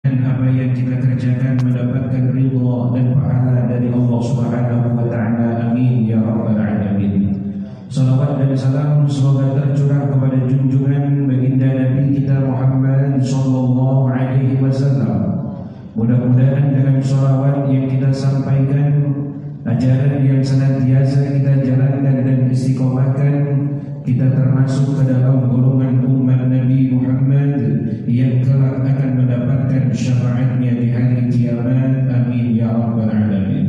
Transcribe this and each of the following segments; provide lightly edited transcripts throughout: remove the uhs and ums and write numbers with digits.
dan apa yang kita kerjakan mendapatkan ridha dan pahala dari Allah Subhanahu wa taala. Amin ya rabbal alamin. Salawat dan salam semoga tercurah kepada junjungan baginda Nabi kita Muhammad sallallahu alaihi wasallam. Mudah-mudahan dengan sholawat yang kita sampaikan, ajaran yang senantiasa kita jalankan dan istiqomahkan, kita termasuk ke dalam golongan umat Nabi Muhammad yang kelak akan mendapatkan syafaatnya di hari kiamat. Amin ya rabbal alamin.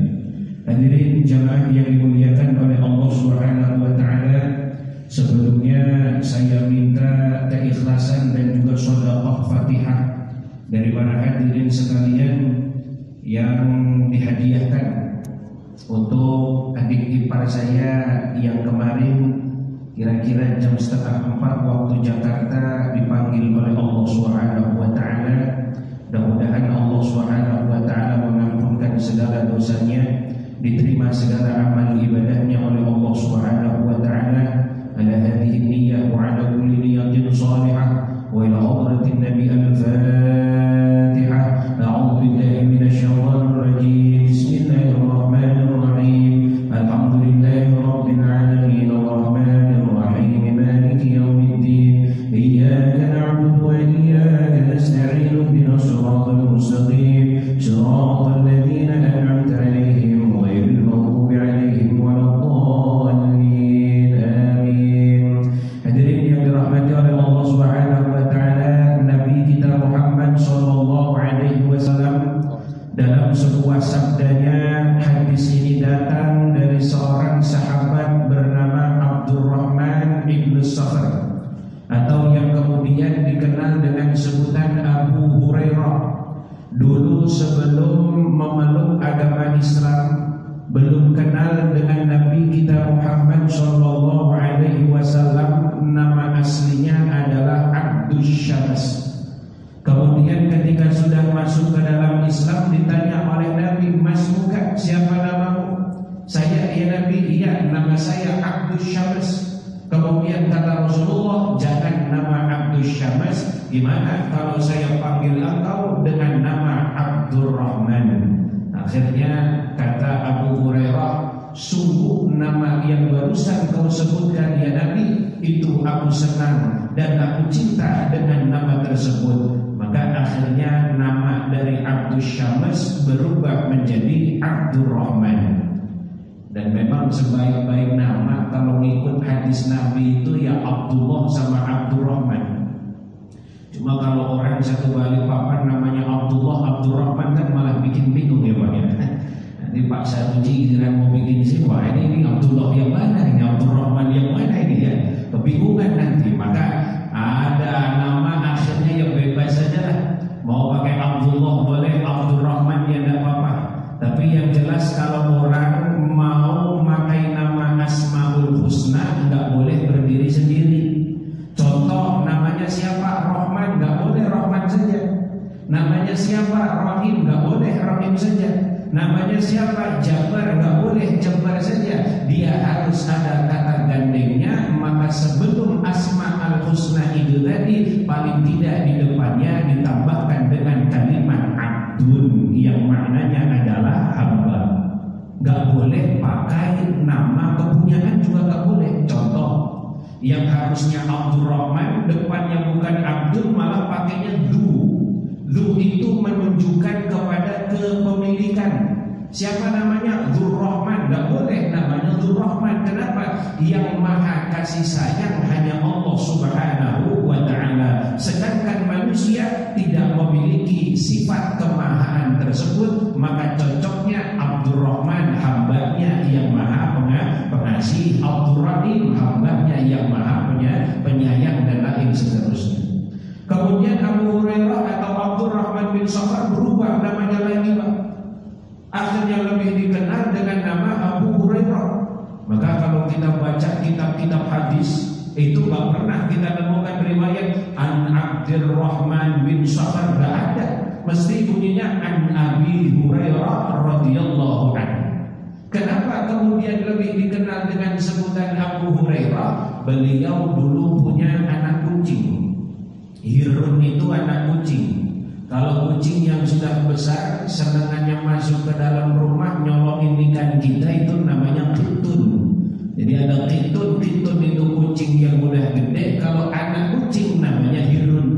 Hadirin jamaah yang dimuliakan oleh Allah Subhanahu wa taala, sebelumnya saya minta keikhlasan dan juga sedekah Fatihah dari para hadirin sekalian yang dihadiahkan untuk adik ipar saya yang kemarin kira-kira jam 3:30 waktu Jakarta dipanggil oleh Allah Subhanahu wa taala. Mudah-mudahan Allah Subhanahu wa taala mengampunkan segala dosanya, diterima segala amal ibadahnya oleh Allah Subhanahu wa taala. Ala hadhihi niyyah wa ala kulli niyyatin shalihah wa ila hadratin nabi al-Fatihah. A'udzu billahi minasyaitonir rajim. Bismillahirrahmanirrahim. Alhamdulillahi rabbil alamin. Arrahmanir rahim. Maliki yaumiddin. Iyyaka na'budu wa iyyaka nasta'in. Ihdinas siratal mustaqim. Siratal ladzina an'amta 'alaihim ghairil maghdubi 'alaihim waladdallin. Amin. Hadirin yang dirahmati oleh Allah Subhanahu wa taala, Nabi kita Muhammad sallallahu alaihi wasallam dalam sebuah sabdanya, hadis ini datang dari seorang sahabat bernama Abdurrahman ibn Sakhr atau yang kemudian dikenal dengan sebutan Abu Hurairah. Dulu sebelum memeluk agama Islam, belum kenal dengan Nabi kita Muhammad sallallahu alaihi wasallam, nama aslinya adalah Abdus Syams. Kemudian ketika sudah masuk ke dalam Islam, ditanya oleh Nabi, "Mas muka, siapa namamu?" "Saya ya Nabi." "Iya, nama saya Abdus Syams." Kemudian kata Rasulullah, "Jangan nama Abdus Syams, gimana kalau saya panggil engkau dengan nama Abdurrahman?" Akhirnya kata Abu Hurairah, "Sungguh nama yang barusan kau sebutkan ya Nabi, itu aku senang dan aku cinta dengan nama tersebut." Maka akhirnya nama dari Abdus Syams berubah menjadi Abdurrahman. Dan memang sebaik-baik nama kalau ngikut hadis Nabi itu ya Abdullah sama Abdurrahman. Cuma kalau orang satu Balikpapan namanya Abdullah, Abdurrahman kan malah bikin bingung ya Pak ya. Nanti Pak Sanusi giliran mau bikin sih, wah ini Abdullah yang mana, ini Abdurrahman yang mana ini ya, kebingungan nanti. Maka ada nama akhirnya yang bebas saja lah. Mau pakai Abdullah boleh, Abdurrahman ya tidak apa-apa. Tapi yang jelas kalau orang mau pakai nama Asmaul Husna nggak boleh berdiri sendiri. Contoh, namanya siapa? Rahman, nggak boleh Rahman saja. Namanya siapa? Rahim, nggak boleh Rahim saja. Namanya siapa? Jabar, nggak boleh Jabar saja. Dia harus ada kata gandengnya. Maka sebelum Asma al-Husna itu tadi, paling tidak di depannya ditambahkan dengan kalimat Abdun yang maknanya adalah hamba. Nggak boleh pakai nama kepunyaan juga nggak boleh. Contoh, yang harusnya Abdurrahman depannya bukan Abdul, malah pakainya Du. Du itu menunjukkan kepada kepemilikan. Siapa namanya? Dzurrahman, nggak boleh namanya Dzurrahman. Kenapa? Yang maha kasih sayang hanya Allah Subhanahu wa ta'ala. Sedangkan manusia tidak memiliki sifat kemahaan tersebut, maka cocoknya Abdurrahman, hambanya yang maha pengasih, Abdurrahim, hambanya yang maha penyayang, dan lain seterusnya. Kemudian Abu Hurairah atau Abdurrahman bin Sakhr berubah namanya lagi Pak. Akhirnya lebih dikenal dengan nama Abu Hurairah. Maka kalau kita baca kitab-kitab hadis, itu gak pernah kita nemukan riwayat An Abdurrahman bin Sakhr, gak ada. Mesti bunyinya An Abi Hurairah radhiyallahu anhu. Kenapa kemudian lebih dikenal dengan sebutan Abu Hurairah? Beliau dulu punya anak kucing. Hirun itu anak kucing. Kalau kucing yang sudah besar senangannya masuk ke dalam rumah nyolongin ikan kita, itu namanya kitun. Jadi ada kitun itu kucing yang udah gede. Kalau anak kucing namanya hirun.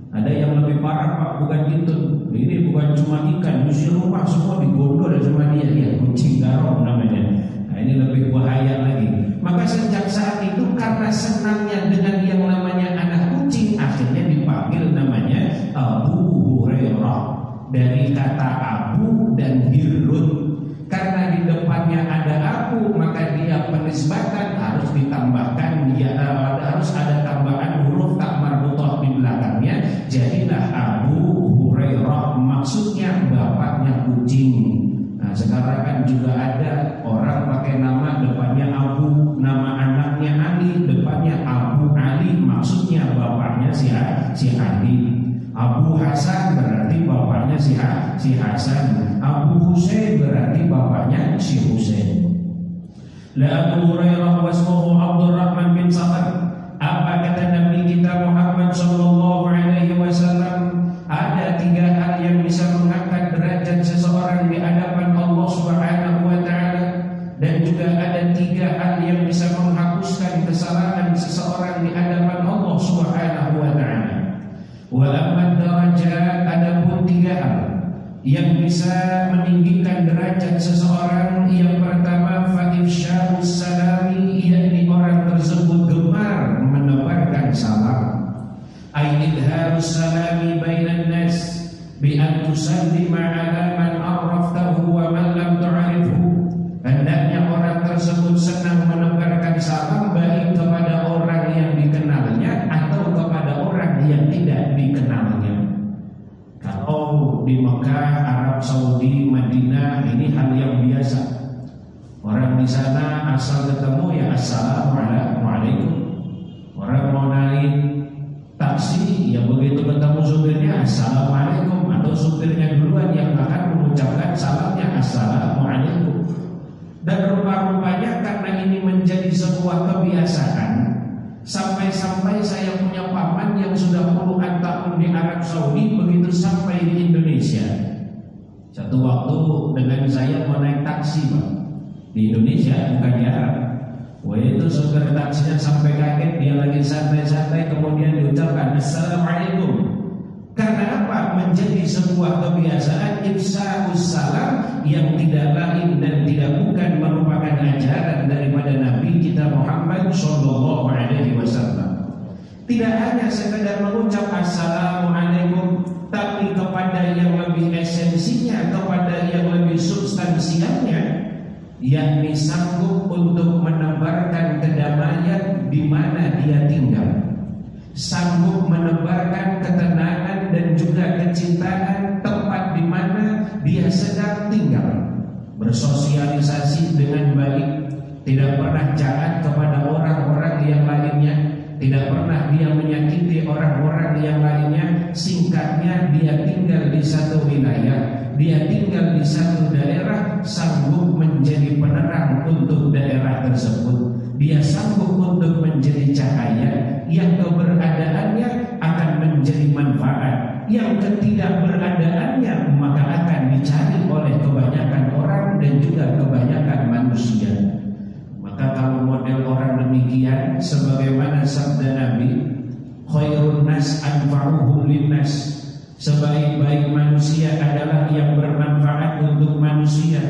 Ada yang lebih parah Pak, bukan kitun. Ini bukan cuma ikan, di rumah semua digondol sama dia. Ya, kucing garong namanya. Nah, ini lebih bahaya lagi. Maka sejak saat itu karena senangnya dengan yang namanya anak kucing, akhirnya dipanggil namanya Abu Hurairah, dari kata Abu dan Hirun. Karena di depannya ada Abu, maka dia penisbatan harus ditambahkan, harus ada tambahan huruf tak marbutah di belakangnya. Jadilah Abu Hurairah, maksudnya bapaknya kucing. Nah, sekarang kan juga ada orang pakai nama depannya Abu, nama anaknya Ali, depannya Abu Ali, maksudnya bapaknya si Ali. Abu Hasan berarti bapaknya si Hasan. Abu Husain berarti bapaknya si Husain. La Abu Hurairah wasmuhu Abdurrahman bin Sakhar. Apa kata Nabi kita Muhammad sallallahu alaihi wasallam? Ada 3 hal yang bisa mengangkat derajat seseorang di hadapan Allah Subhanahu wa taala, dan juga ada 3 hal yang bisa menghapuskan kesalahan seseorang di hadapan Allah Subhanahu wa taala. Walamad darajat, adapun 3 hal yang bisa meninggikan derajat seseorang. Yang pertama, fa ifsya'us salami, yakni orang tersebut gemar menebarkan salam. Ay idharus salami bainan nas bi an tusallima ala man araftahu wa man lam tu'rifhu. Hendaknya orang tersebut senang menebarkan salam baik kepada orang yang dikenalnya atau kepada orang yang tidak dikenalnya. Kalau di Mekah, Arab Saudi, Madinah, ini hal yang biasa. Orang di sana asal ketemu ya assalamualaikum. Orang mau naik taksi ya begitu ketemu supirnya assalamualaikum, atau supirnya duluan yang akan mengucapkan salamnya assalamualaikum. Dan rupa-rupanya karena ini menjadi sebuah kebiasaan, sampai-sampai saya punya paman yang sudah puluhan tahun di Arab Saudi, begitu sampai di Indonesia, satu waktu dengan saya mau naik taksi Pak, di Indonesia bukan di Arab. Wah, itu supir taksinya sampai kaget, dia lagi santai-santai kemudian diucapkan assalamualaikum. Karena apa? Menjadi sebuah kebiasaan ifsa'us salam yang tidak lain dan tidak bukan merupakan ajaran daripada Nabi kita Muhammad sallallahu alaihi wasallam. Tidak hanya sekedar mengucap assalamualaikum, tapi kepada yang lebih esensinya, kepada yang lebih substansialnya, yakni sanggup untuk menebarkan kedamaian di mana dia tinggal, sanggup menebarkan ketenangan dan juga kecintaan tempat di mana dia sedang tinggal, bersosialisasi dengan baik, tidak pernah jahat kepada orang-orang yang lainnya, tidak pernah dia menyakiti orang-orang yang lainnya. Singkatnya, dia tinggal di satu wilayah, dia tinggal di satu daerah, sanggup menjadi penerang untuk daerah tersebut. Dia sanggup untuk menjadi cahaya yang keberadaannya akan menjadi manfaat, yang ketidakberadaannya maka akan dicari oleh kebanyakan orang dan juga kebanyakan manusia. Maka kalau model orang demikian, sebagaimana sabda Nabi, khairun nas anfa'uhum linnas, sebaik-baik manusia adalah yang bermanfaat untuk manusia,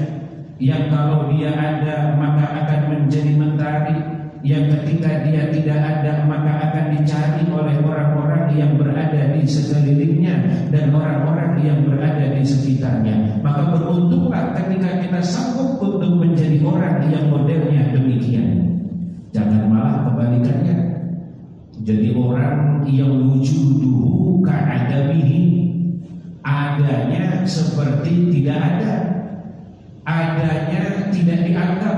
yang kalau dia ada maka akan menjadi mentari, yang ketika dia tidak ada maka akan dicari oleh orang-orang yang berada di sekelilingnya dan orang-orang yang berada di sekitarnya. Maka beruntunglah ketika kita sanggup untuk menjadi orang yang modelnya demikian. Jangan malah kebalikannya, jadi orang yang wujuduhu ka'adabihi, adanya seperti tidak ada, adanya tidak dianggap.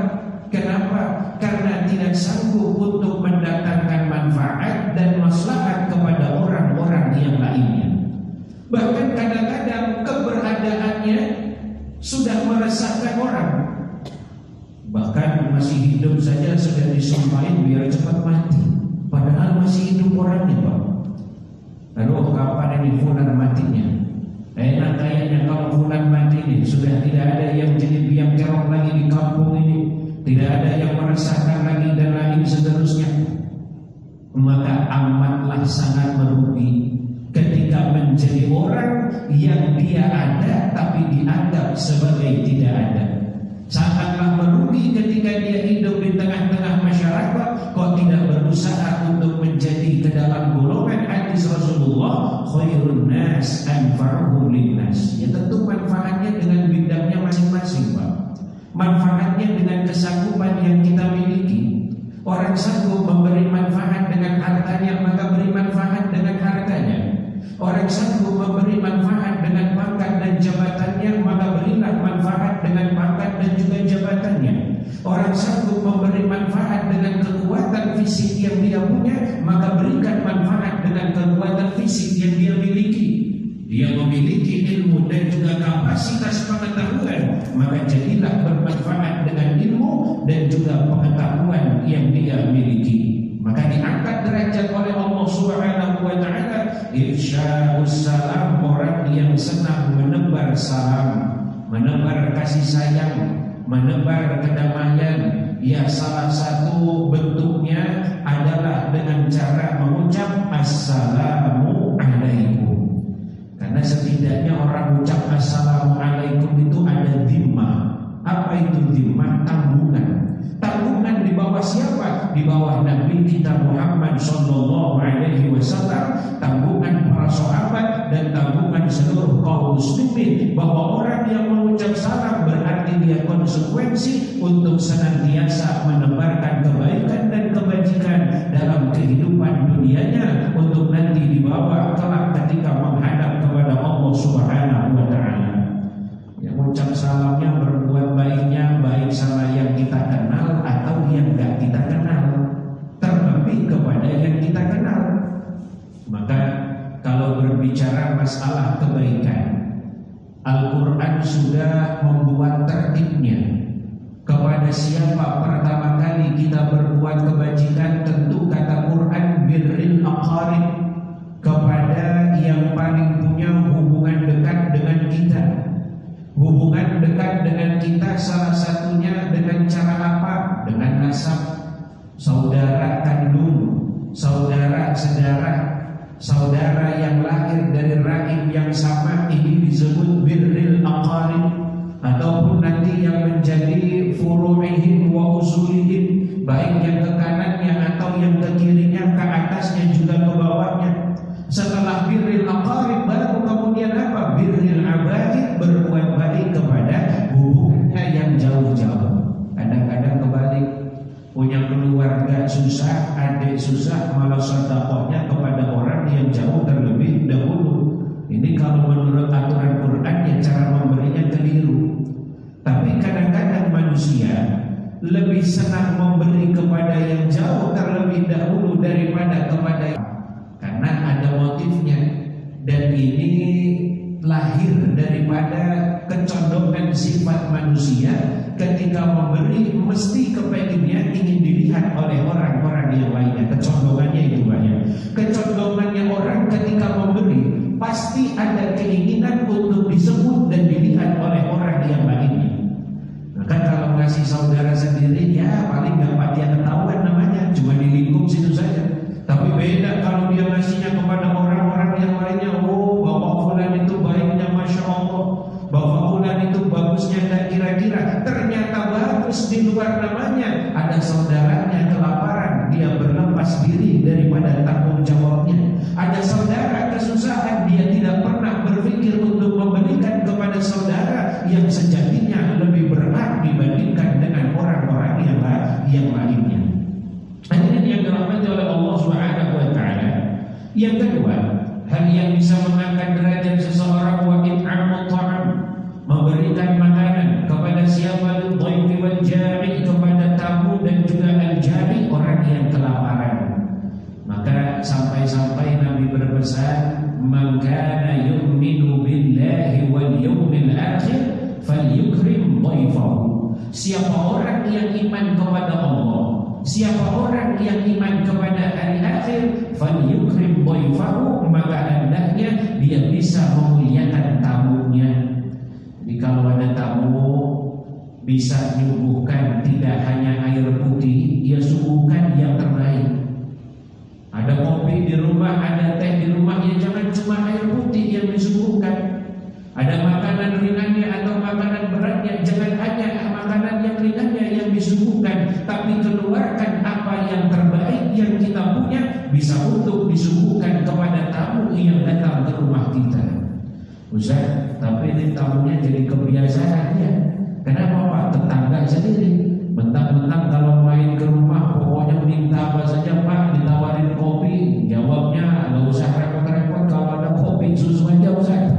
Kenapa? Karena tidak sanggup untuk mendatangkan manfaat dan maslahat kepada orang-orang yang lainnya. Bahkan kadang-kadang keberadaannya sudah meresahkan orang. Bahkan masih hidup saja sudah disumpahin biar cepat mati, padahal masih hidup orangnya Pak. Lalu kapan ini fulan matinya? ini. Sudah tidak ada yang jadi biang kerok lagi di kampung ini, tidak ada yang meresahkan lagi dan lain seterusnya. Maka amatlah sangat merugi ketika menjadi orang yang dia ada tapi dianggap sebagai tidak ada. Sangatlah merugi ketika dia hidup di tengah-tengah masyarakat kok tidak berusaha untuk menjadi ke dalam golongan hadis Rasulullah, khairun nas anfa'uhum linnas. Ya tentu manfaatnya dengan bidangnya masing-masing, Pak. Manfaatnya dengan kesanggupan yang kita miliki. Orang sanggup memberi manfaat dengan hartanya, maka beri manfaat dengan hartanya. Orang sanggup memberi manfaat dengan pangkat dan jabatannya, maka berilah manfaat dengan pangkat dan juga jabatannya. Orang sanggup memberi manfaat dengan kekuatan fisik yang dia punya, maka berikan manfaat dengan kekuatan fisik yang dia miliki. Dia memiliki ilmu dan juga kapasitas pengetahuan, maka jadilah bermanfaat dengan ilmu dan juga pengetahuan yang dia miliki. Maka diangkat derajat oleh Allah Subhanahu wa taala, ifsya'us salam, orang yang senang menebar salam, menebar kasih sayang, menebar kedamaian. Ya salah satu bentuknya adalah dengan cara mengucap assalamu alaikum. Karena setidaknya orang ucap assalamualaikum itu ada dhimmah. Apa itu dhimmah? Tanggungan. Tanggungan di bawah siapa? Di bawah Nabi kita Muhammad sallallahu alaihi wasallam, tanggungan para sahabat dan tanggungan seluruh kaum muslimin, bahwa orang yang mengucap salam berarti dia konsekuensi untuk senantiasa menebarkan kebaikan dan kebajikan dalam kehidupan dunianya, untuk nanti dibawa kelak ketika menghadap kepada Allah Subhanahu wa taala. Yang ucap salamnya, berbuat baiknya baik sama yang kita kenal atau yang enggak kita kenal, terlebih kepada yang kita kenal. Maka kalau berbicara masalah kebaikan, Al-Quran sudah membuat tertibnya. Kepada siapa pertama kali kita berbuat kebajikan, tentu kata Quran birril aqarib, kepada yang paling punya hubungan dekat dengan kita. Hubungan dekat dengan kita salah satunya dengan cara apa? Dengan nasab, saudara kandung, saudara sedara, saudara yang lahir dari rahim yang sama, ini disebut birril aqarib. Ataupun nanti yang menjadi furu'ihim wa usulihim, baik yang ke kanannya atau yang ke kirinya, ke atasnya juga ke bawahnya. Setelah birril aqarib baru kemudian apa? Birril abaid, berbuat baik kepada hubungannya yang jauh-jauh. Kadang-kadang kebalik, punya keluarga susah, adik susah, malah sedekahnya kepada orang yang jauh terlebih dahulu. Ini kalau menurut aturan Quran ya cara memberinya keliru. Tapi kadang-kadang manusia lebih senang memberi kepada yang jauh terlebih dahulu daripada kepada, karena ada motifnya. Dan ini lahir daripada kecondongan sifat manusia. Ketika memberi mesti kepengennya ingin dilihat oleh orang-orang yang lainnya. Kecondongannya itu banyak. Kecondongannya orang ketika memberi pasti ada keinginan untuk disebut dan dilihat oleh orang yang lainnya. Maka kalau ngasih saudara sendiri, ya paling gampang dia ketahuan namanya, cuma di lingkup situ saja. Tapi beda kalau dia ngasihnya kepada orang-orang yang lainnya. Oh, bapak fulan itu baiknya masya Allah, bapak fulan itu bagusnya tak kira-kira. Ternyata bagus di luar namanya. Ada saudaranya kelaparan, dia berlepas diri daripada tanggung jawabnya. Ada saudara kesusahan, dia tidak pernah berpikir untuk memberikan kepada saudara yang sejatinya lebih berhak dibandingkan dengan orang-orang yang lainnya. Hadirin yang dirahmati oleh Allah Subhanahu wa taala. Yang kedua, hal yang bisa mengangkat derajat seseorang, wa it'amut ta'am, memberikan makanan kepada siapa? Lidhaifi wal jari', kepada tamu dan juga al-jari', orang yang kelaparan. Maka sampai-sampai Nabi berpesan, man kana yu'minu billahi wal yawmil akhir falyukrim dhaifahu. Siapa orang yang iman kepada Allah, siapa orang yang iman kepada hari akhir, falyukrim dhaifahu, maka hendaknya dia bisa memuliakan tamunya. Jadi kalau ada bisa menyuguhkan tidak hanya air putih, ia suguhkan yang terbaik. Ada kopi di rumah, ada teh di rumah, ya jangan cuma air putih yang disuguhkan. Ada makanan ringannya atau makanan beratnya, jangan hanya makanan yang ringannya yang disuguhkan, tapi keluarkan apa yang terbaik yang kita punya, bisa untuk disuguhkan kepada tamu yang datang ke rumah kita. Ustaz, tapi ini tamunya jadi kebiasaan ya. Kenapa Pak? Tetangga sendiri. Mentang-mentang kalau main ke rumah pokoknya minta apa saja Pak, ditawarin kopi, jawabnya nggak usah repot-repot, kalau ada kopi susu aja Ustaz.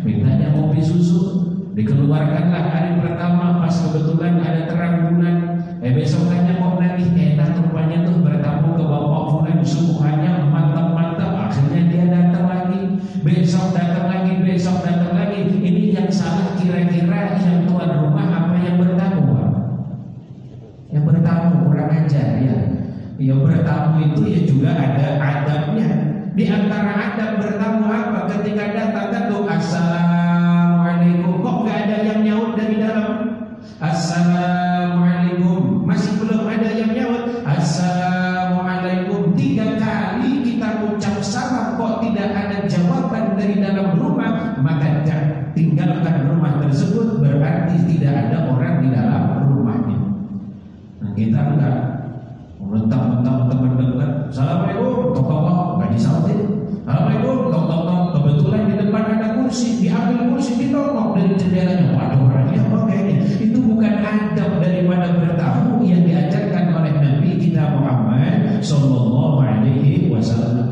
Mintanya kopi susu, dikeluarkanlah hari pertama pas kebetulan ada terang bulan. Besokannya kok lagi enak rupanya tuh bertamu ke Bapak Fulan, suguhannya mantap-mantap. Akhirnya dia datang lagi, besok datang lagi, besok datang lagi. Ini yang salah kira-kira yang tuan rumah apa yang bertamu Pak? Yang bertamu kurang ajar ya. Yang bertamu itu ya juga ada adabnya. Di antara adab bertamu apa? Ketika datang tuh assalamualaikum, kok nggak ada yang nyaut dari dalam? Assalamualaikum, masih belum ada yang nyaut. Assalamualaikum, 3 kali kita ucap salam kok tidak ada jawaban dari dalam rumah, maka tinggalkan rumah tersebut, berarti tidak ada orang di dalam rumahnya. Nah, kita enggak mentang-mentang teman dekat, assalamualaikum, kok nggak disautin. Assalamualaikum, kok kebetulan di depan ada kursi, diambil kursi, ditolong dari jendelanya. Waduh, orangnya kayaknya itu bukan adab daripada bertamu yang diajarkan oleh Nabi kita Muhammad Sallallahu Alaihi Wasallam.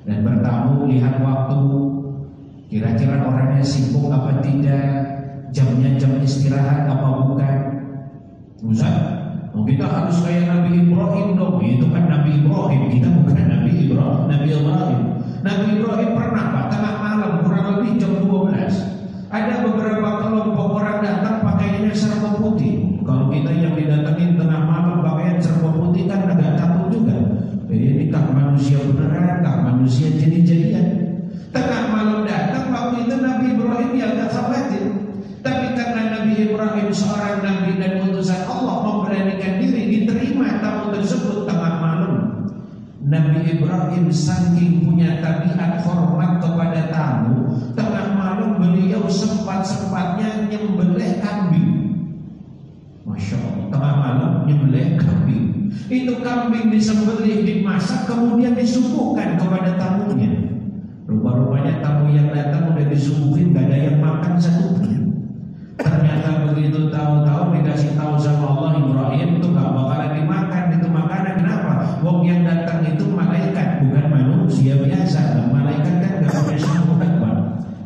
Dan bertamu lihat waktu, kira-kira orangnya sibuk apa tidak, jamnya jam istirahat apa bukan. Ustaz, kita harus kayak Nabi Ibrahim dong. Itu kan Nabi Ibrahim, kita bukan Nabi Ibrahim. Nabi Ibrahim pernah Pak, tengah malam kurang lebih jam 12, ada beberapa kelompok orang datang pakaiannya serba putih. Kalau kita yang didatengin tengah malam pakaian serba putih kan agak takut juga. Ini kah manusia beneran, kah manusia jadi-jadian? Tengah malam datang, waktu itu Nabi Ibrahim yang gak khawatir. Tapi karena Nabi Ibrahim seorang Nabi dan utusan Allah, memberanikan diri, diterima tamu tersebut tengah malam. Nabi Ibrahim saking punya tabiat hormat kepada tamu, tengah malam beliau sempat-sempatnya nyembelih kambing. Masya Allah, tengah malam nyembelih kambing. Itu kambing disembelih, dimasak, kemudian disuguhkan kepada tamunya. Rupa-rupanya tamu yang datang udah disuguhin, gak ada yang makan satupun. Ternyata begitu tahu-tahu dikasih tahu sama Allah, Ibrahim itu gak bakalan dimakan itu makanan. Kenapa? Wong yang datang itu malaikat, bukan manusia biasa. Malaikat kan gak punya syahwat,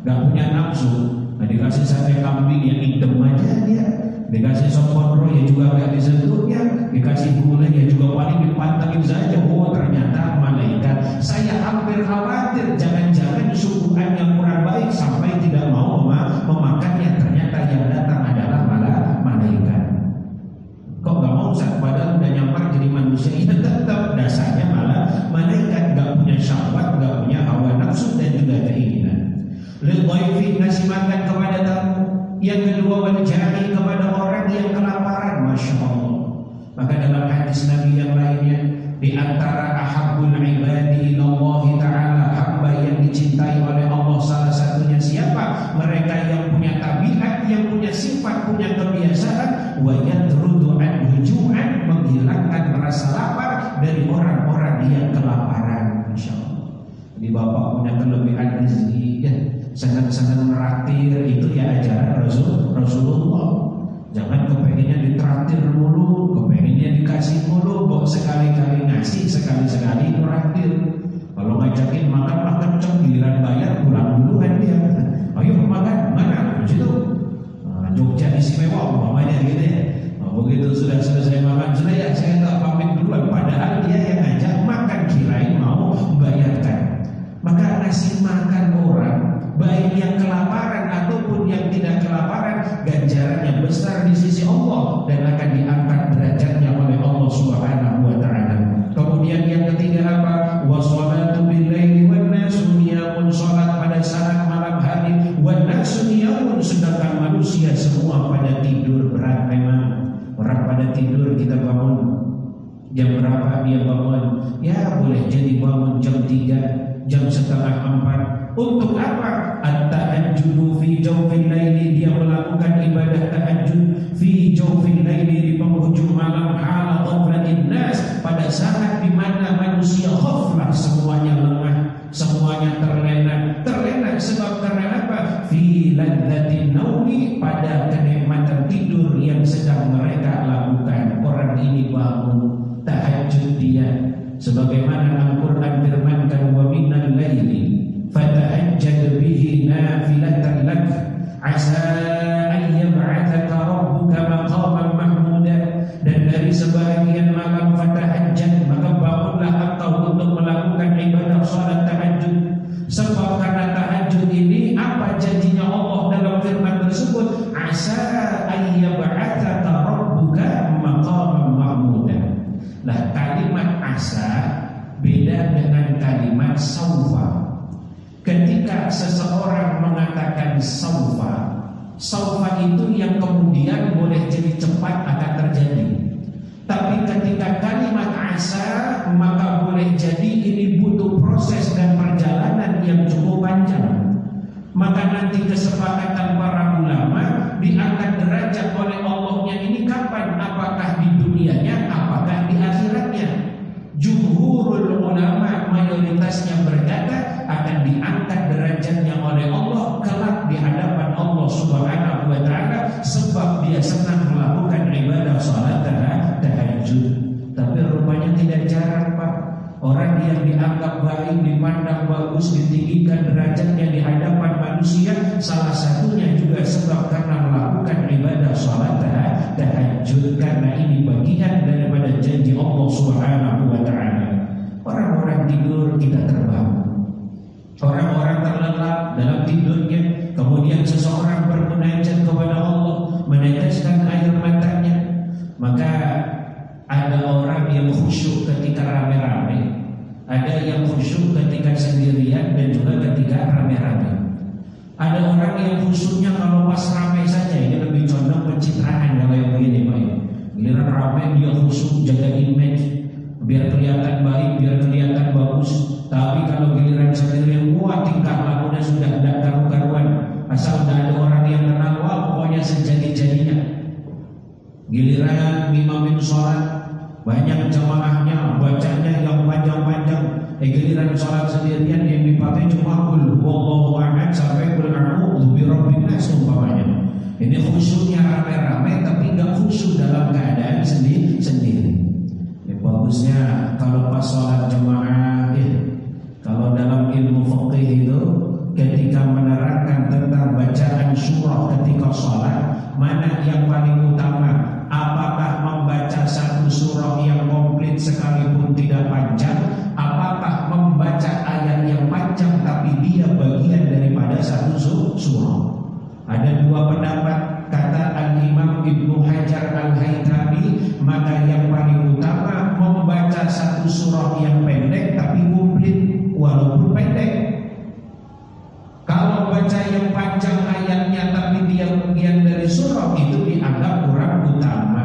gak punya nafsu. Nah, dikasih sate kambing yang hitam aja dia, dikasih sop konro ya juga gak disentuhnya, dikasih gulai ya juga paling dipantengin saja. Oh ternyata malaikat. Saya hampir khawatir jangan-jangan suguhan yang kurang baik sampai tidak mau memakannya. Ternyata yang datang adalah malaikat. Kok gak mau Ustaz? Padahal udah nyamar jadi manusia. Ya tetap dasarnya malah malaikat, gak punya syahwat, gak punya hawa nafsu dan juga keinginan. Lidhaifi, ngasih makan kepada tamu. Yang kedua, wajari kepada orang yang kelaparan. Masya Allah. Maka dalam hadis Nabi yang lainnya, di antara ahabbul ibadi ilallahi ta'ala, hamba yang dicintai oleh Allah salah satunya siapa? Mereka yang punya tabiat, yang punya sifat, punya kebiasaan, wa yatrudu an hujuan, menghilangkan rasa lapar dari orang-orang yang kelaparan. Masya Allah. Jadi bapak punya kelebihan rezeki ya, senang-senang meraktir, itu ya ajaran Rasulullah. Jangan kepengennya ditraktir mulu, kepengennya dikasih mulu, kok sekali-kali ngasih, sekali-sekali meraktir. Kalau ngajakin makan giliran bayar pulang duluan dia. Ayo makan, mana? Situ. Jogja istimewa umpamanya gitu ya. Begitu sudah selesai makan, sudah ya saya tak pamit duluan. Padahal dia yang ngajak makan, kirain mau membayarkan. Maka ngasih makan orang, baik yang kelaparan ataupun yang tidak kelaparan, ganjarannya besar di sisi Allah dan akan diangkat derajatnya oleh Allah Subhanahu wa taala. Kemudian yang ketiga apa? Wassalatu bil laili wan nasu niyamun, salat pada saat malam bangun sedangkan manusia semua pada tidur. Berat memang, orang pada tidur kita bangun. Jam berapa dia bangun? Ya boleh jadi bangun jam 3, jam setengah 4. Untuk apa? At-tahajjudu fi jawfil laili, dia melakukan ibadah tahajud fi jawfil laili, di penghujung malam, hala ghaflatin nas, pada saat di mana manusia ghaflah, semuanya lengah, semuanya terlena sebab karena apa? Fi ladzatin naumi, pada kenikmatan tidur yang sedang mereka lakukan. Orang ini bangun tahajud dia, sebagaimana Al-Quran firmankan, wa minal laili fatahajjad bihi nafilatan lak asa an yab'atsaka rabbuka maqaman mahmuda, dan dari sebahagian malam fatahajjad, maka bangunlah engkau untuk melakukan ibadah salat tahajud. Sebab karena tahajud ini apa janjinya Allah dalam firman tersebut? Asa an yab'atsaka rabbuka maqaman mahmuda. Nah, kalimat asa beda dengan kalimat saufa. Ketika seseorang mengatakan saufa itu yang kemudian boleh jadi cepat akan terjadi. Tapi ketika kalimat asa, maka boleh jadi ini butuh proses dan perjalanan yang cukup panjang. Maka nanti kesepakatan para ulama diangkat derajat oleh Allahnya ini kapan? Apakah di dunianya, apakah di akhiratnya? Jumhurul ulama mayoritasnya berkata akan diangkat derajatnya oleh Allah kelak di hadapan Allah Subhanahu wa taala, sebab dia senang melakukan ibadah salat tahajud. Tapi rupanya tidak jarang, Pak, orang yang dianggap baik, dipandang bagus, ditinggikan derajatnya di hadapan manusia, salah satunya juga sebab karena melakukan ibadah salat tahajud, karena ini bagian daripada janji Allah Subhanahu wa taala. Orang-orang tidur kita terbangun, orang-orang terlelap dalam tidurnya, kemudian seseorang bermunajat kepada Allah, meneteskan air matanya. Maka ada orang yang khusyuk ketika rame-rame, ada yang khusyuk ketika sendirian, dan juga ketika rame-rame. Ada orang yang khusyuknya kalau pas rame saja, ini lebih condong pencitraan kalau yang begini, Pak. Giliran rame dia khusyuk, jaga image, biar kelihatan baik, biar kelihatan bagus. Tapi kalau giliran sendiri, wah tingkah lakunya sudah tidak karu-karuan. Asal udah ada orang yang kenal, wah pokoknya sejadi-jadinya. Giliran imamin sholat, banyak jamaahnya, bacanya yang panjang-panjang. Giliran sholat sendirian yang dipakai cuma qul huwallahu ahad sampai qul a'udzu birabbin nas umpamanya. Ini khusyuknya rame-rame tapi enggak khusyuk dalam keadaan sendiri. Bagusnya kalau pas sholat jemaah, kalau dalam ilmu fikih itu ketika menerangkan tentang bacaan surah ketika sholat, mana yang paling utama? Apakah membaca satu surah yang komplit sekalipun tidak panjang? Apakah membaca ayat yang panjang tapi dia bagian daripada satu surah? Ada dua pendapat, kata Al-Imam Ibnu Hajar Al-Haytami, maka yang paling utama membaca satu surah yang pendek tapi komplit walaupun pendek. Kalau baca yang panjang ayatnya tapi dia bagian dari surah, itu dianggap kurang utama.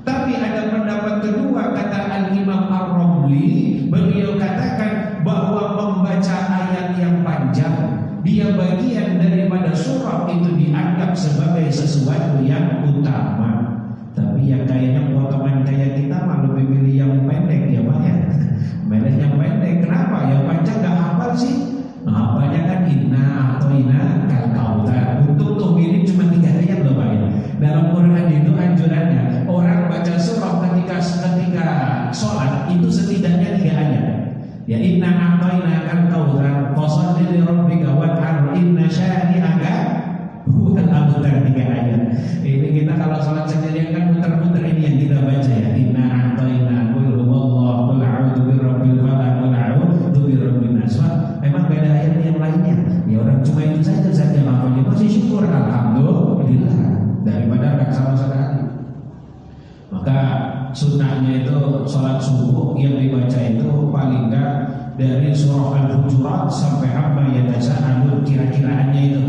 Tapi ada pendapat kedua, kata Al-Imam Ar-Ramli, beliau katakan bahwa membaca ayat yang panjang dia bagian daripada surah, itu dianggap sebagai sesuatu yang utama. Tapi yang kayaknya potongan kayak kita malu pilih yang pendek ya Pak ya. Milih yang pendek, kenapa? Yang panjang gak hafal sih. Nah, hafalnya kan inna atau ina kal kautsar. Untuk milih cuma 3 ayat loh Pak ya. Dalam Quran itu anjurannya orang baca surah ketika sholat itu setidaknya 3 ayat. Ya inna a'tayna kal kautsar fasholli li rabbika wanhar inna syani'aka huwal abtar, 3 ayat. Ini kita kalau sholat sendirian kan muter-muter, ini yang kita baca ya. Inna a'tayna qul huwallahu qul a'udzu birabbil falaq qul a'udzu birabbin nas. Memang beda ayat yang lainnya. Ya orang cuma itu saja hafalnya, masih syukur alhamdulillah daripada enggak sama sekali. Maka sunnahnya itu sholat subuh yang dibaca itu paling enggak dari surah Al-Hujurat sampai amma yatasa'alun, kira-kiraannya itu.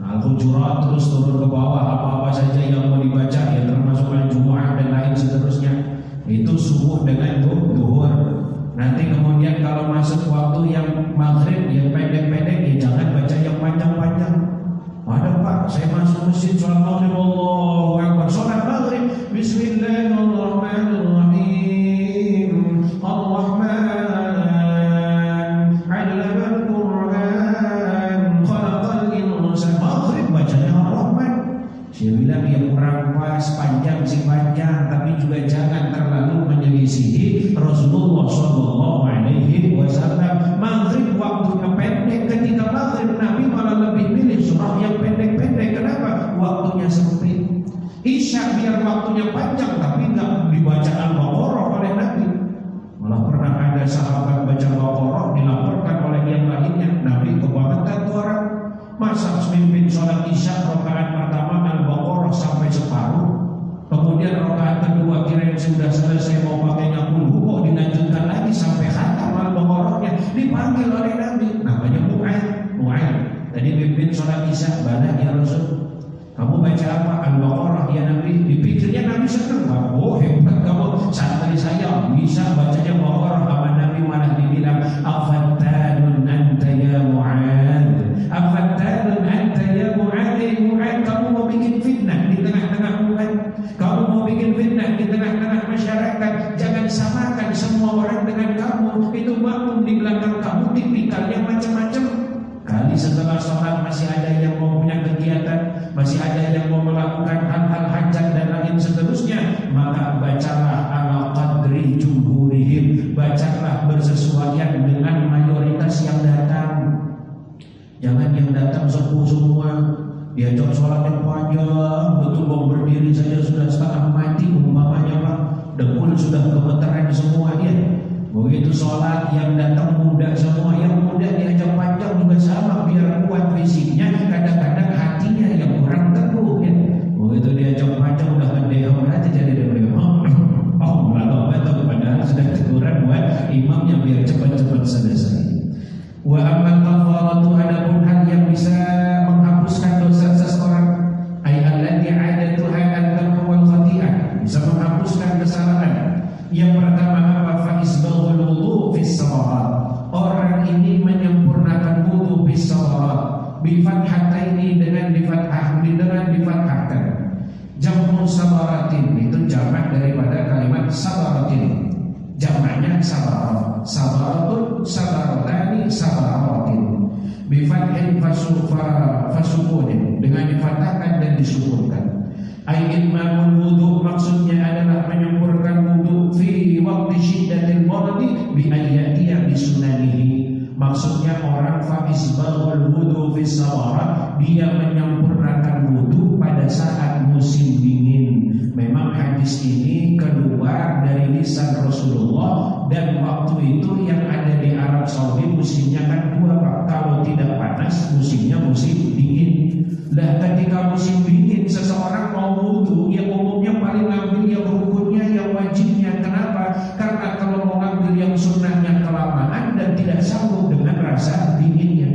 Al-Hujurat bawah terus turun ke bawah, apa-apa saja yang mau dibaca ya termasuk Al-Jumu'ah dan lain seterusnya. Itu subuh dengan duhur. Nanti kemudian kalau masuk waktu yang maghrib yang pendek-pendek ya jangan baca yang panjang-panjang. Ada Pak, saya masuk masjid sholat maghrib, Allahu Akbar, sholat maghrib Bismillahirrahmanirrahim, Ar-Rahman 'allamal Qur'an, khalaqal insan. Maghrib bacanya Ar-Rahman. Saya bilang ya kurang pas, panjang sih panjang, tapi juga jangan terlalu menyelisihi Rasulullah Sallallahu Alaihi Wasallam. Maghrib waktunya pendek, ketika maghrib Nabi malah lebih pilih surah yang pendek-pendek. Kenapa? Waktunya sempit. Isya biar waktunya panjang, tapi nggak dibaca Al-Baqarah oleh Nabi. Malah pernah ada sahabat baca Al-Baqarah dilaporkan oleh yang lainnya, Nabi kebangetan tuh orang. Masa memimpin sholat isya rakaat pertama Al-Baqarah sampai separuh, kemudian rakaat kedua kira yang sudah selesai mau pakainya puluh, kok dilanjutkan lagi sampai khatam Al-Baqarahnya. Dipanggil oleh Nabi, namanya Mu'ad. Tadi mimpin sholat isya, bana ya Rasul, kamu baca apa? Al-Baqarah ya Nabi. Dipikirnya Nabi senang, oh hebat kamu, santri saya bisa bacanya Baqarah. Sama Nabi malah dibilang, afattanun anta ya Mu'ad, afattanun anta ya Mu'ad. Mu'ad, kamu mau bikin fitnah di tengah-tengah Mu'ad, kamu mau bikin fitnah di tengah-tengah masyarakat. Jangan samakan semua orang dengan kamu. Itu makmum di belakang kamu tipikalnya macam-macam. Kali setelah sholat masih ada yang mau punya kegiatan, masih ada yang mau melakukan hal-hal hajat dan lain seterusnya, maka bacalah ala qadri jumhurihim, bacalah bersesuaian dengan mayoritas yang datang. Jangan yang datang sepuh semua, diajak sholat yang panjang, betul mau berdiri saja sudah setengah mati umpamanya Pak, dengkul sudah gemeteran semua dia. Begitu sholat yang datang muda semua, yang muda diajak panjang juga sama biar kuat fisiknya, kadang-kadang hatinya yang kurang teguh ya. Begitu diajak panjang udah gede aja jadi dia bilang betul, padahal sudah teguran buat imamnya biar cepat-cepat selesai. Wa amman kafaratu, adapun hal yang bisa menghapuskan dosa seseorang, ay allati adatuha al-dhanbu wal khati'ah, bisa menghapuskan kesalahan. Yang pertama apa? Fa isbaghul wudu fis shalah. Orang ini menyempurnakan wudu fis shalah bi fathataini, dengan difathahkan. Jamu sabaratin itu jamak daripada kalimat sabaratin. Jamaknya sabarat. Sabaratun, sabaratani, sabaratin. Bi fathin fasukunin, dengan difathahkan dan disukunkan. Ayin mamul wudu, maksudnya adalah menyempurnakan wudu fi waqti syiddatil maradi bi ayyatiya bi sunanihi. Maksudnya orang faisbahul wudu fi sabara, dia menyempurnakan wudu pada saat musim dingin. Memang hadis ini keluar dari lisan Rasulullah, dan waktu itu yang ada di Arab Saudi musimnya kan dua Pak. Kalau tidak panas musimnya musim dingin. Nah ketika musim dingin seseorang mau wudu, yang umumnya paling ngambil yang rukunnya, yang wajibnya. Kenapa? Karena kalau mau ngambil yang sunnahnya kelamaan dan tidak sanggup dengan rasa dinginnya.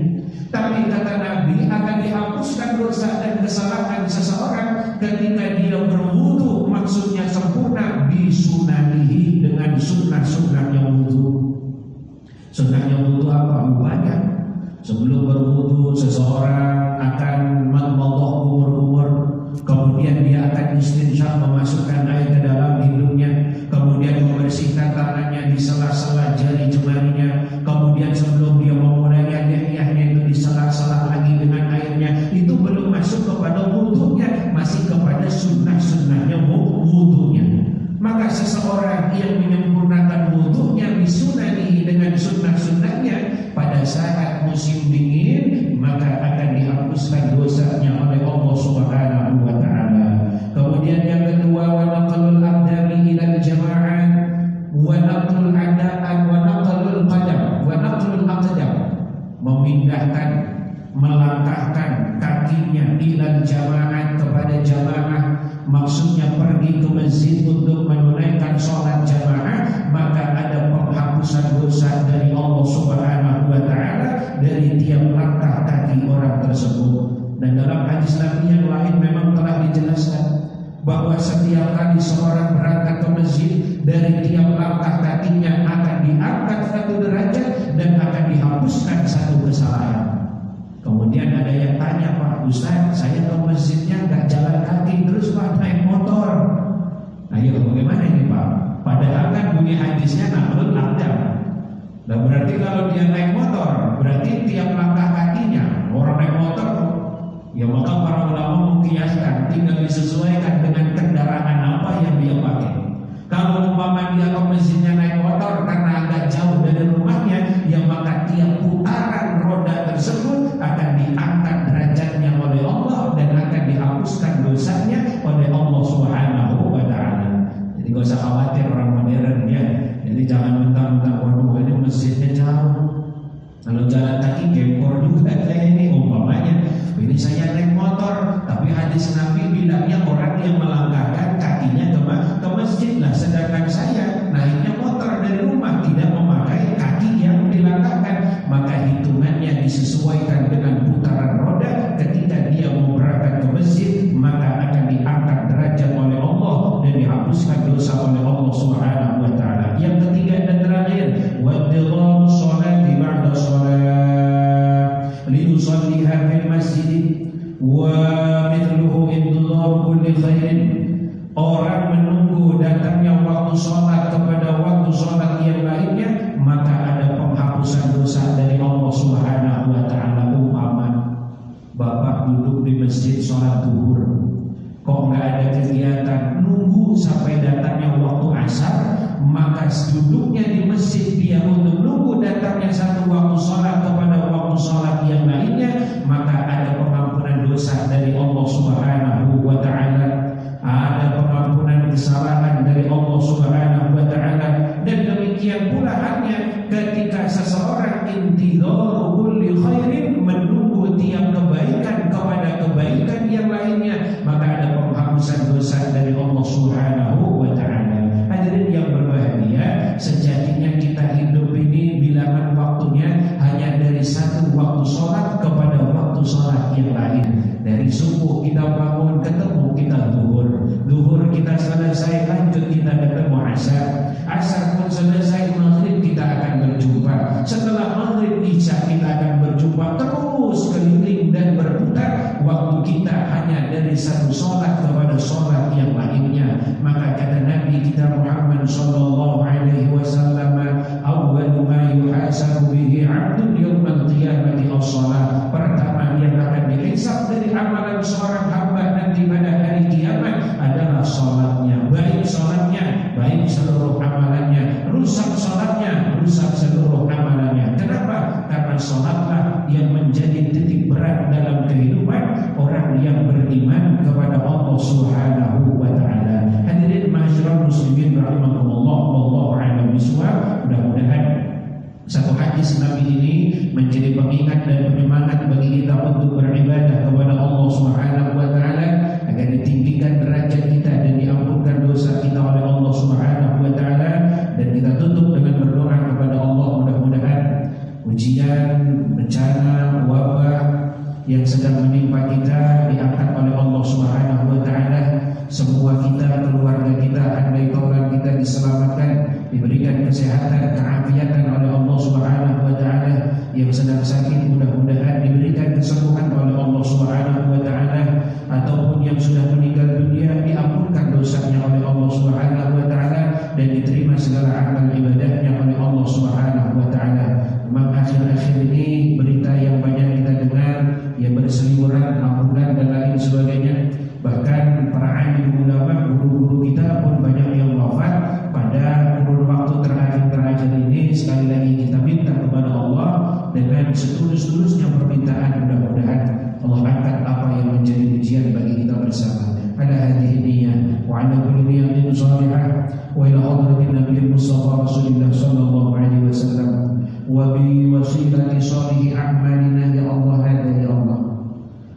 Tapi kata Nabi, akan dihapuskan dosa dan kesalahan seseorang ketika dia berwudu, maksudnya sempurna, bisunanihi, dengan sunnah-sunnahnya wudu. Sunnahnya wudu apa? Banyak. Sebelum berwudu seseorang akan madmadah kumur-kumur, kemudian dia akan istinsyaq, memasukkan air ke dalam hidungnya, kemudian membersihkan tangannya di sela-sela jari jemarinya, kemudian sebelum dia memulai yahnya itu disela-sela lagi dengan airnya. Itu belum masuk kepada wudunya, masih kepada sunnah-sunnahnya wudunya. Maka seseorang yang menyempurnakan wudunya bisunani, dengan sunnah-sunnahnya, pada saat musim dingin, maka akan dihapuskan dosanya oleh Allah Subhanahu wa taala. Kemudian yang kedua, wa naqlul aqdami ila al-jama'ah, wa naqlul a'da'an, wa naqlul qadam, wa naqlul aqdam, memindahkan, melangkahkan kakinya ila al-jama'ah, kepada jamaah. Maksudnya pergi ke masjid untuk menunaikan sholat jamaah, maka ada penghapusan dosa dari Allah Subhanahu wa taala dari tiap langkah kaki orang tersebut. Dan dalam hadis Nabi yang lain memang telah dijelaskan bahwa setiap kali seorang berangkat ke masjid, dari tiap langkah kakinya akan diangkat satu derajat dan akan dihapuskan satu kesalahan. Kemudian ada yang tanya, Pak Ustaz, saya ke masjidnya nggak jalan kaki terus Pak, naik motor. Ayo bagaimana ini Pak? Padahal kan bunyi hadisnya naqlul aqdam. Nah berarti kalau dia naik motor, berarti tiap langkah kakinya, orang naik motor, ya maka para ulama mengkiaskan, tinggal disesuaikan dengan kendaraan apa yang dia pakai. Kalau umpama dia ke masjidnya naik motor karena agak jauh dari rumahnya, ya maka tiap putaran roda tersebut akan diangkat derajatnya oleh Allah dan akan dihapuskan dosanya oleh Allah Subhanahu wa Ta'ala. Jadi gak usah khawatir orang modern ya. Jadi jangan mentang-mentang waduh ini masjidnya jauh, kalau jalan kaki gempor juga saya ini umpamanya. Ini saya naik motor, tapi hadis Nabi bilangnya orang yang melangkahkan kakinya ke masjid lah. Sedangkan saya naiknya motor dari rumah, tidak memakai kaki yang dilangkahkan, maka hitungannya disesuaikan dengan putaran roda. Ketika dia mau berangkat ke masjid, maka akan diangkat derajat oleh Allah dan dihapuskan dosa oleh Allah Subhanahu wa Ta'ala. Yang ketiga dan terakhir, wadhiqam sholati ba'da sholat liusalliha fil masjid wa mithluhu intidhar kulli khairin. Orang menunggu datangnya waktu sholat kepada waktu sholat yang lainnya, maka ada penghapusan dosa dari Allah Subhanahu wa Ta'ala. Umpama bapak duduk di masjid sholat zuhur, kok nggak ada kegiatan, nunggu sampai datangnya waktu asar, maka duduknya di masjid dia untuk nunggu datangnya satu waktu sholat kepada waktu sholat yang lainnya, maka ada pengampunan dosa dari Allah Subhanahu wa Ta'ala, ada pengampunan kesalahan dari Allah Subhanahu wa Ta'ala. Dan demikian pula halnya ketika seseorang intidhar kulli khairin, menunggu tiap kebaikan kepada kebaikan yang lainnya, maka ada penghapusan dosa dari Allah Subhanahu wa Ta'ala. Hadirin yang berbahagia, sejatinya kita hidup ini bilangan waktunya hanya dari satu waktu sholat kepada waktu sholat yang lain. Dari subuh kita bangun ketemu kita zuhur, zuhur kita selesai lanjut kita ketemu asar, asar pun selesai maghrib kita akan berjumpa, setelah maghrib isya kita akan berjumpa, terus keliling dan berputar. Waktu kita hanya dari satu sholat kepada sholat yang lainnya. Maka kata Nabi kita Muhammad sallallahu alaihi wasallam, awwalu ma yuhasabu bihi 'abdun yawmal qiyamati as-shalah. Pertama yang akan dihisab dari amalan seorang hamba nanti pada hari kiamat adalah sholatnya. Baik sholatnya, baik seluruh amalannya. Rusak sholatnya, rusak seluruh amalannya. Kenapa? Karena sholatlah yang menjadi titik berat dalam kehidupan orang yang beriman kepada Allah Subhanahu wa Ta'ala. Hadirin ma'asyiral muslimin rahimakumullah, wallahu a'lam bishawab. Mudah-mudahan satu hadis Nabi ini menjadi pengingat dan penyemangat bagi kita untuk beribadah kepada Allah Subhanahu wa Ta'ala, agar ditinggikan derajat kita dan diampunkan dosa kita oleh Allah Subhanahu wa Ta'ala. Dan kita tutup dengan berdoa kepada Allah, mudah-mudahan ujian, bencana, wabah yang sedang menimpa kita diangkat oleh Allah Subhanahu wa Ta'ala. Semua kita, keluarga kita, andai taulan kita diselamatkan, diberikan kesehatan, keafiatan oleh Allah Subhanahu wa Ta'ala. Yang sedang sakit mudah-mudahan diberikan kesembuhan oleh Allah Subhanahu wa Ta'ala, ataupun yang sudah meninggal dunia diampunkan dosanya oleh Allah Subhanahu wa Ta'ala dan diterima segala amal ibadahnya oleh Allah Subhanahu wa Ta'ala. Memang akhir-akhir ini berita yang banyak kita dengar, yang berseliweran, ambulan dan lain sebagainya. Bahkan para alim ulama, guru-guru kita pun banyak yang wafat pada kurun waktu terakhir ini. Sekali lagi kita minta kepada Allah dengan setulus-tulusnya permintaan, mudah-mudahan Allah angkat apa yang menjadi ujian bagi kita bersama. Ala hadhihi niyyah wa ala kulli niyatin shalihah wa ila hadratin nabiyil mustafa Rasulillah sallallahu alaihi wasallam wa bi wasilati shalih a'malina ya Allah hada ya Allah.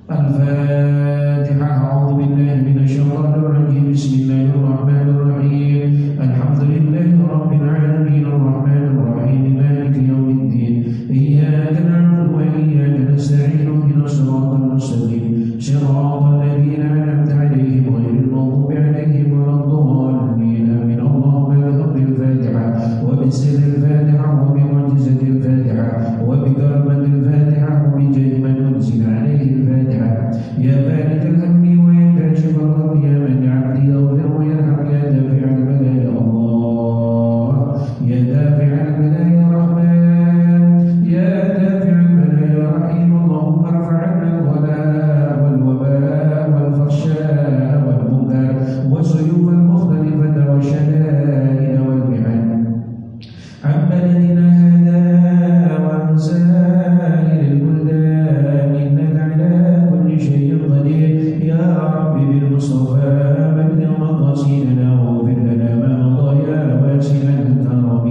Al-Fatihah. A'udzu billahi minasyaitonir rajim. Bismillahirrahmanirrahim. Alhamdulillahi rabbil alamin arrahmanir rahim maliki yaumiddin. Iyyaka na'budu wa iyyaka nasta'in ihdinas siratal mustaqim الذين أنعمت عليهم غير المغضوب عليهم ولا الضالين آمين. اللهم بحق الفاتحة وبسر الفاتحة وبمعجزة الفاتحة وبكرمة الفاتحة وبجاه من أنزل عليه الفاتحة يا فارج الهم ويا كاشف الغم يا من عبدي يغفر ويرحم يا دافع البلاء يا الله يا دافع البلاء يا رحمن يا دافع البلاء يا رحيم. اللهم ارفع عنا الغلاء والوباء والفحشاء والمنكر والسيوف المختلفة والشدائد والمحن عن بلدنا هذا وعن سائر البلدان إنك على كل شيء قدير يا رب بالمصطفى بلغ مقاصدنا واغفر لنا ما مضى يا واسع الكرم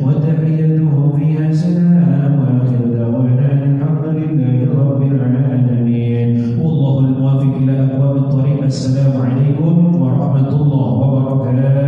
وتحيته فيها سلام واخر دعوانا الحمد لله رب العالمين. والله الموافق إلى أبواب الطريق. السلام عليكم ورحمة الله وبركاته.